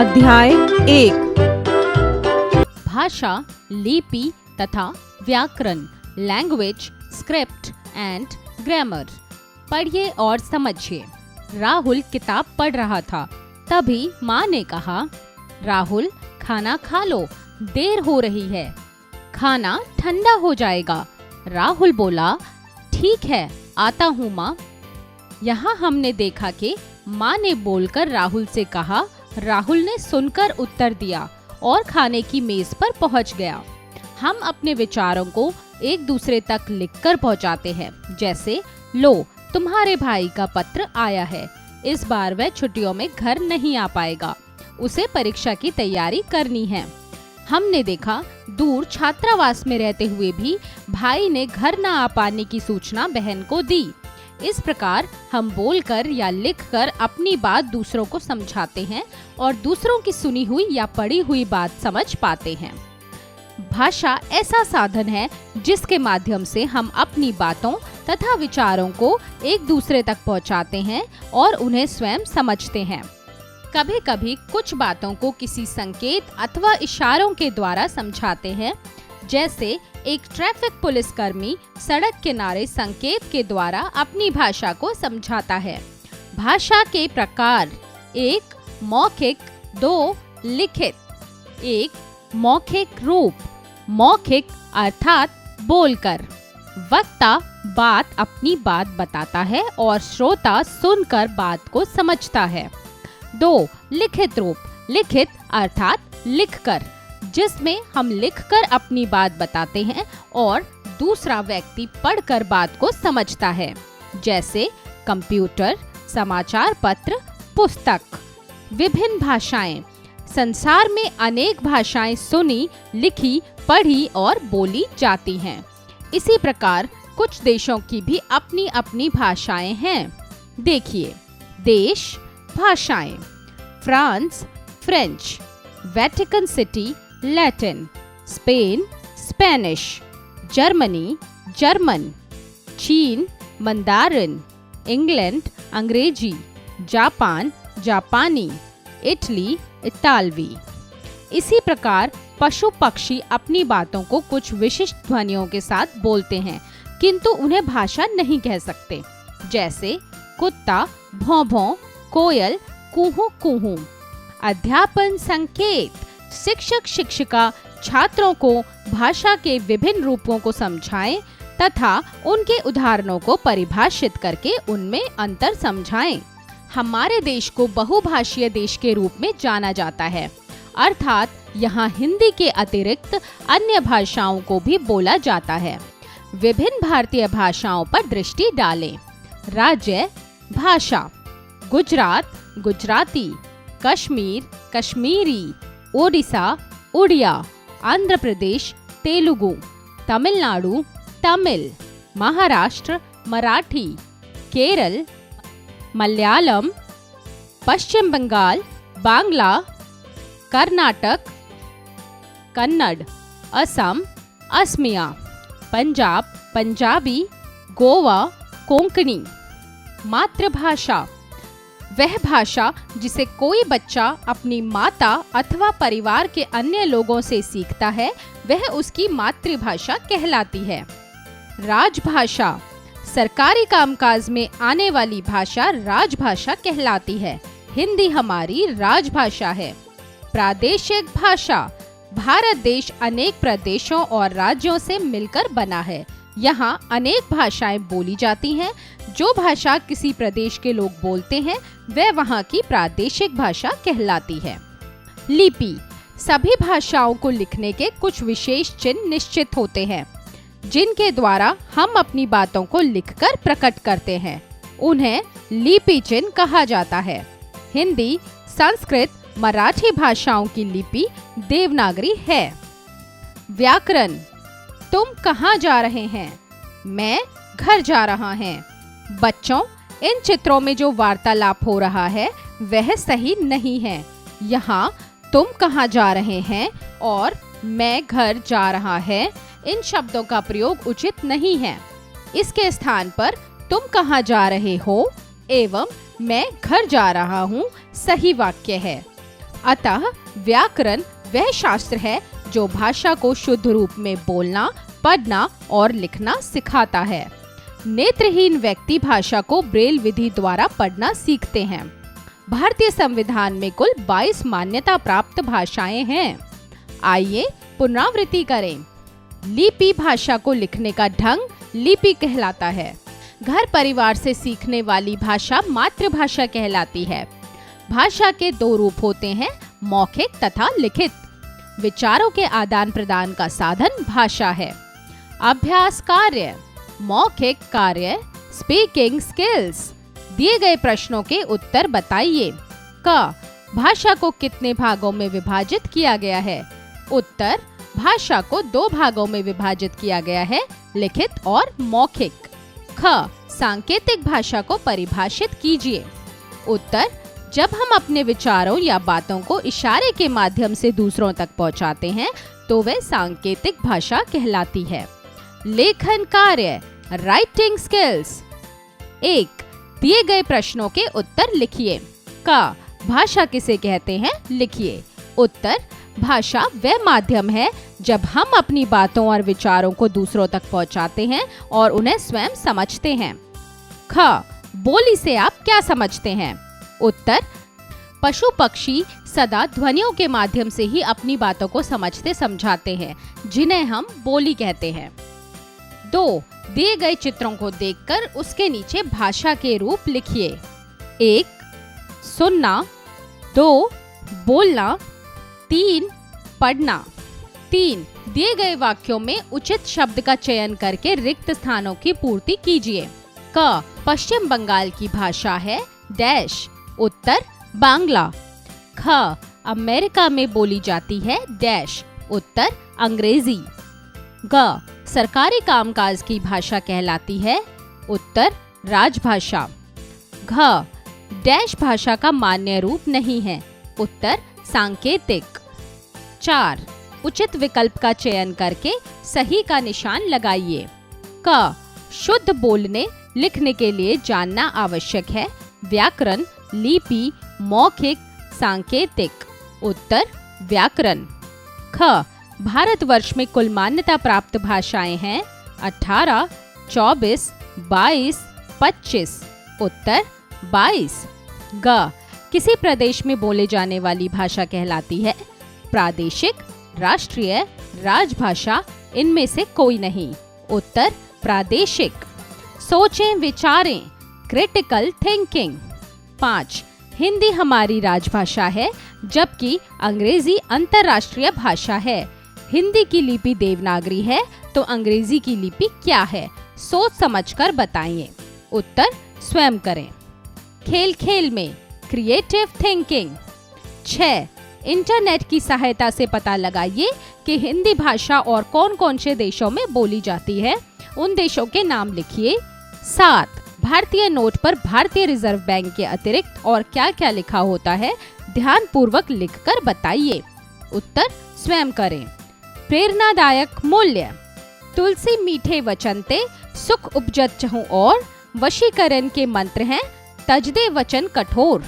अध्याय 1। भाषा, लिपि तथा व्याकरण, लैंग्वेज, स्क्रिप्ट एंड ग्रामर। पढ़िए और समझिए। राहुल किताब पढ़ रहा था। तभी माँ ने कहा, राहुल खाना खा लो, देर हो रही है, खाना ठंडा हो जाएगा। राहुल बोला, ठीक है, आता हूँ माँ। यहाँ हमने देखा कि माँ ने बोलकर राहुल से कहा, राहुल ने सुनकर उत्तर दिया और खाने की मेज पर पहुँच गया। हम अपने विचारों को एक दूसरे तक लिखकर पहुँचाते हैं, जैसे लो तुम्हारे भाई का पत्र आया है, इस बार वह छुट्टियों में घर नहीं आ पाएगा, उसे परीक्षा की तैयारी करनी है। हमने देखा दूर छात्रावास में रहते हुए भी भाई ने घर न आ पाने की सूचना बहन को दी। इस प्रकार हम बोलकर या लिखकर अपनी बात दूसरों को समझाते हैं और दूसरों की सुनी हुई या पढ़ी हुई बात समझ पाते हैं। भाषा ऐसा साधन है जिसके माध्यम से हम अपनी बातों तथा विचारों को एक दूसरे तक पहुंचाते हैं और उन्हें स्वयं समझते हैं। कभी कभी कुछ बातों को किसी संकेत अथवा इशारों के द्वारा समझाते हैं, जैसे एक ट्रैफिक पुलिसकर्मी सड़क किनारे संकेत के द्वारा अपनी भाषा को समझाता है। भाषा के प्रकार: 1 मौखिक, 2 लिखित। 1 मौखिक रूप: मौखिक अर्थात बोलकर। वक्ता अपनी बात बताता है और श्रोता सुनकर बात को समझता है। 2 लिखित रूप: लिखित अर्थात लिखकर, जिसमें हम लिखकर अपनी बात बताते हैं और दूसरा व्यक्ति पढ़कर बात को समझता है, जैसे कंप्यूटर, समाचार पत्र, पुस्तक। विभिन्न भाषाएं: संसार में अनेक भाषाएं सुनी, लिखी, पढ़ी और बोली जाती हैं। इसी प्रकार कुछ देशों की भी अपनी अपनी भाषाएं हैं। देखिए, देश भाषाएं: France French, Vatican city Latin, Spain Spanish, Germany German, चीन मंदारिन, इंग्लैंड अंग्रेजी, जापान जापानी, इटली इतालवी। इसी प्रकार पशु पक्षी अपनी बातों को कुछ विशिष्ट ध्वनियों के साथ बोलते हैं, किंतु उन्हें भाषा नहीं कह सकते, जैसे कुत्ता भौं भौं, कोयल कूहू कूहू। अध्यापन संकेत: शिक्षक शिक्षिका छात्रों को भाषा के विभिन्न रूपों को समझाएं तथा उनके उदाहरणों को परिभाषित करके उनमें अंतर समझाएं। हमारे देश को बहुभाषीय देश के रूप में जाना जाता है, अर्थात यहाँ हिंदी के अतिरिक्त अन्य भाषाओं को भी बोला जाता है। विभिन्न भारतीय भाषाओं पर दृष्टि डालें। राज्य भाषा: गुजरात गुजराती, कश्मीर कश्मीरी, ओडिशा उड़िया, आंध्र प्रदेश तेलुगु, तमिलनाडु तमिल, महाराष्ट्र मराठी, केरल मलयालम, पश्चिम बंगाल बांग्ला, कर्नाटक कन्नड़, असम असमिया, पंजाब पंजाबी, गोवा कोंकणी। मातृभाषा: वह भाषा जिसे कोई बच्चा अपनी माता अथवा परिवार के अन्य लोगों से सीखता है, वह उसकी मातृभाषा कहलाती है। राजभाषा: सरकारी कामकाज में आने वाली भाषा राजभाषा कहलाती है। हिंदी हमारी राजभाषा है। प्रादेशिक भाषा: भारत देश अनेक प्रदेशों और राज्यों से मिलकर बना है। यहाँ अनेक भाषाएं बोली जाती हैं। जो भाषा किसी प्रदेश के लोग बोलते हैं, वह वहाँ की प्रादेशिक भाषा कहलाती है। लिपि: सभी भाषाओं को लिखने के कुछ विशेष चिन्ह निश्चित होते हैं, जिनके द्वारा हम अपनी बातों को लिखकर प्रकट करते हैं। उन्हें लिपि चिन्ह कहा जाता है। हिंदी, संस्कृत, मराठी भाषाओं की लिपि देवनागरी है। व्याकरण: तुम कहाँ जा रहे हैं? मैं घर जा रहा हैं। बच्चों, इन चित्रों में जो वार्तालाप हो रहा है वह सही नहीं है। यहाँ तुम कहाँ जा रहे हैं और मैं घर जा रहा है, इन शब्दों का प्रयोग उचित नहीं है। इसके स्थान पर तुम कहाँ जा रहे हो एवं मैं घर जा रहा हूँ सही वाक्य है। अतः व्याकरण वह शास्त्र है जो भाषा को शुद्ध रूप में बोलना, पढ़ना और लिखना सिखाता है। नेत्रहीन व्यक्ति भाषा को ब्रेल विधि द्वारा पढ़ना सीखते हैं। भारतीय संविधान में कुल 22 मान्यता प्राप्त भाषाएं हैं। आइए पुनरावृत्ति करें। लिपि भाषा को लिखने का ढंग लिपि कहलाता है। घर परिवार से सीखने वाली भाषा मातृभाषा कहलाती है। भाषा के 2 रूप होते हैं, मौखिक तथा लिखित। विचारों के आदान प्रदान का साधन भाषा है। अभ्यास कार्य, मौखिक कार्य, स्पीकिंग स्किल्स। दिए गए प्रश्नों के उत्तर बताइए। क, भाषा को कितने भागों में विभाजित किया गया है? उत्तर, भाषा को 2 भागों में विभाजित किया गया है, लिखित और मौखिक। ख, सांकेतिक भाषा को परिभाषित कीजिए। उत्तर, जब हम अपने विचारों या बातों को इशारे के माध्यम से दूसरों तक पहुंचाते हैं तो वह सांकेतिक भाषा कहलाती है। लेखन कार्य, राइटिंग स्किल्स। 1, दिए गए प्रश्नों के उत्तर लिखिए। क, भाषा किसे कहते हैं? लिखिए। उत्तर, भाषा वह माध्यम है जब हम अपनी बातों और विचारों को दूसरों तक पहुंचाते हैं और उन्हें स्वयं समझते हैं। ख, बोली से आप क्या समझते हैं? उत्तर, पशु पक्षी सदा ध्वनियों के माध्यम से ही अपनी बातों को समझते समझाते हैं, जिन्हें हम बोली कहते हैं। 2, दिए गए चित्रों को देखकर उसके नीचे भाषा के रूप लिखिए। 1, सुनना। 2, बोलना। 3, पढ़ना। 3, दिए गए वाक्यों में उचित शब्द का चयन करके रिक्त स्थानों की पूर्ति कीजिए। क, पश्चिम बंगाल की भाषा है डैश। उत्तर, बांग्ला। ख, अमेरिका में बोली जाती है डैश। उत्तर, अंग्रेजी। ग, सरकारी कामकाज की भाषा कहलाती है। उत्तर, राजभाषा। घ, डैश भाषा का मान्य रूप नहीं है। उत्तर, सांकेतिक। 4, उचित विकल्प का चयन करके सही का निशान लगाइए। क, शुद्ध बोलने लिखने के लिए जानना आवश्यक है व्याकरण, लिपि, मौखिक, सांकेतिक। उत्तर, व्याकरण। ख, भारतवर्ष में कुल मान्यता प्राप्त भाषाएं हैं 18, 24, 22, 25। उत्तर, 22। ग, किसी प्रदेश में बोले जाने वाली भाषा कहलाती है प्रादेशिक, राष्ट्रीय, राजभाषा, इनमें से कोई नहीं। उत्तर, प्रादेशिक। सोचें विचारें, क्रिटिकल थिंकिंग। 5, हिंदी हमारी राजभाषा है जबकि अंग्रेजी अंतर्राष्ट्रीय भाषा है। हिंदी की लिपि देवनागरी है तो अंग्रेजी की लिपि क्या है? सोच समझकर बताइए। उत्तर स्वयं करें। खेल खेल में, क्रिएटिव थिंकिंग। 6, इंटरनेट की सहायता से पता लगाइए कि हिंदी भाषा और कौन कौन से देशों में बोली जाती है। उन देशों के नाम लिखिए। 7, भारतीय नोट पर भारतीय रिजर्व बैंक के अतिरिक्त और क्या क्या लिखा होता है? ध्यान पूर्वक लिखकर बताइए। उत्तर स्वयं करें। प्रेरणादायक मूल्य। तुलसी मीठे वचन ते, सुख उपजत चहु और, वशीकरण के मंत्र हैं तजदे वचन कठोर।